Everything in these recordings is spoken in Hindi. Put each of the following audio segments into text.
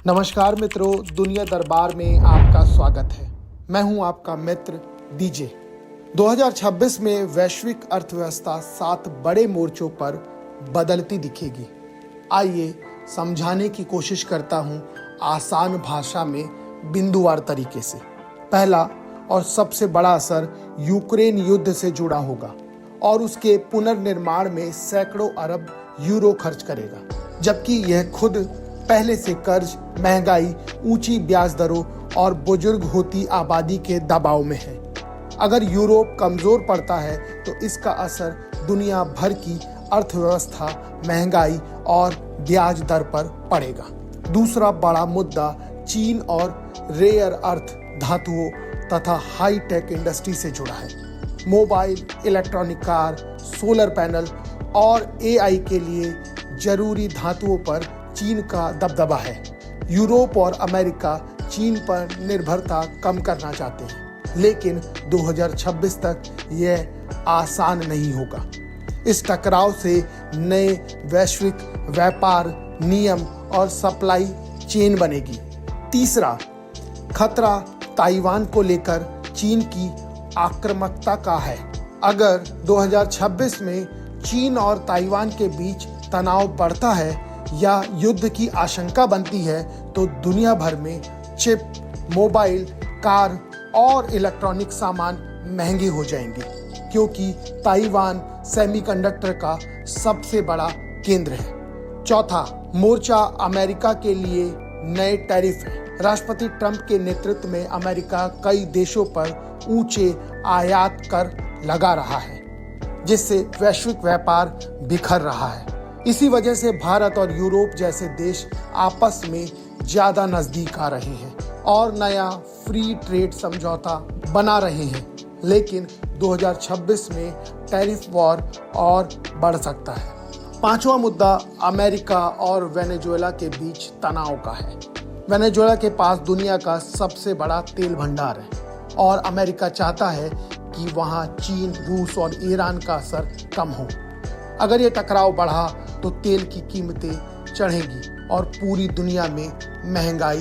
नमस्कार मित्रों, दुनिया दरबार में आपका स्वागत है। मैं हूं आपका मित्र डीजे। 2026 में वैश्विक अर्थव्यवस्था 7 बड़े मोर्चों पर बदलती दिखेगी। आइए समझाने की कोशिश करता हूं आसान भाषा में बिंदुवार तरीके से। पहला और सबसे बड़ा असर यूक्रेन युद्ध से जुड़ा होगा और उसके पुनर्निर्माण में सैकड़ों अरब यूरो खर्च करेगा, जबकि यह खुद पहले से कर्ज, महंगाई, ऊंची ब्याज दरों और बुजुर्ग होती आबादी के दबाव में है। अगर यूरोप कमजोर पड़ता है तो इसका असर दुनिया भर की अर्थव्यवस्था, महंगाई और ब्याज दर पर पड़ेगा। दूसरा बड़ा मुद्दा चीन और रेयर अर्थ धातुओं तथा हाई टेक इंडस्ट्री से जुड़ा है। Mobile, electronic car, solar panel और एआई के लिए जरूरी धातुओं पर चीन का दबदबा है। यूरोप और अमेरिका चीन पर निर्भरता कम करना चाहते हैं, लेकिन 2026 तक यह आसान नहीं होगा। इस टकराव से नए वैश्विक व्यापार नियम और सप्लाई चेन बनेगी। तीसरा खतरा ताइवान को लेकर चीन की आक्रामकता का है। अगर 2026 में चीन और ताइवान के बीच तनाव बढ़ता है या युद्ध की आशंका बनती है तो दुनिया भर में चिप, मोबाइल, कार और इलेक्ट्रॉनिक सामान महंगे हो जाएंगे, क्योंकि ताइवान सेमीकंडक्टर का सबसे बड़ा केंद्र है। चौथा मोर्चा अमेरिका के लिए नए टैरिफ है। राष्ट्रपति ट्रंप के नेतृत्व में अमेरिका कई देशों पर ऊंचे आयात कर लगा रहा है, जिससे वैश्विक व्यापार बिखर रहा है। इसी वजह से भारत और यूरोप जैसे देश आपस में ज्यादा नजदीक आ रहे हैं और नया फ्री ट्रेड समझौता बना रहे हैं। लेकिन 2026 में टैरिफ वॉर और बढ़ सकता है। पांचवा मुद्दा अमेरिका और वेनेजुएला के बीच तनाव का है। वेनेजुएला के पास दुनिया का सबसे बड़ा तेल भंडार है और अमेरिका चाहता है कि वहां चीन, रूस और ईरान का असर कम हो। अगर ये टकराव बढ़ा तो तेल की कीमतें चढ़ेगी और पूरी दुनिया में महंगाई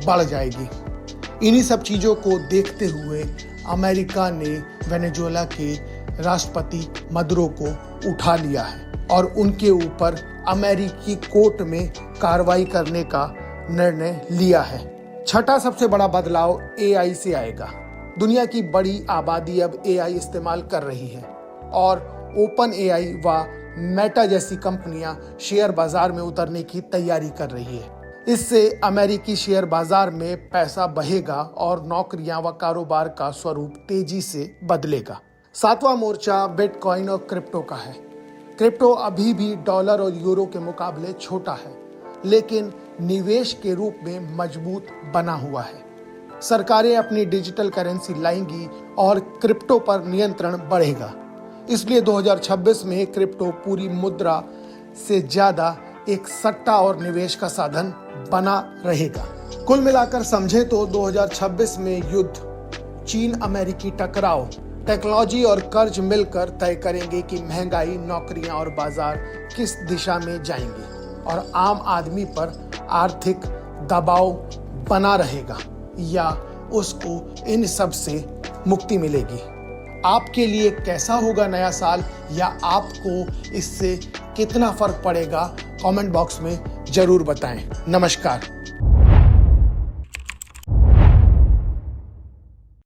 बढ़ जाएगी। इन्हीं सब चीज़ों को देखते हुए अमेरिका ने वेनेजुएला के राष्ट्रपति मदुरो को उठा लिया है और उनके ऊपर अमेरिकी कोर्ट में कार्रवाई करने का निर्णय लिया है। छठा सबसे बड़ा बदलाव एआई से आएगा। दुनिया की बड़ी आबादी अब एआई इस्तेमाल कर रही है और ओपन एआई व मेटा जैसी कंपनियां शेयर बाजार में उतरने की तैयारी कर रही है। इससे अमेरिकी शेयर बाजार में पैसा बहेगा और नौकरियां व कारोबार का स्वरूप तेजी से बदलेगा। सातवां मोर्चा बिटकॉइन और क्रिप्टो का है। क्रिप्टो अभी भी डॉलर और यूरो के मुकाबले छोटा है, लेकिन निवेश के रूप में मजबूत बना हुआ है। सरकारें अपनी डिजिटल करेंसी लाएंगी और क्रिप्टो पर नियंत्रण बढ़ेगा। इसलिए 2026 में क्रिप्टो पूरी मुद्रा से ज्यादा एक सट्टा और निवेश का साधन बना रहेगा। कुल मिलाकर समझे तो 2026 में युद्ध, चीन अमेरिकी टकराव, टेक्नोलॉजी और कर्ज मिलकर तय करेंगे कि महंगाई, नौकरियां और बाजार किस दिशा में जाएंगे और आम आदमी पर आर्थिक दबाव बना रहेगा या उसको इन सब से मुक्ति मिलेगी। आपके लिए कैसा होगा नया साल या आपको इससे कितना फर्क पड़ेगा, कमेंट बॉक्स में जरूर बताएं। नमस्कार।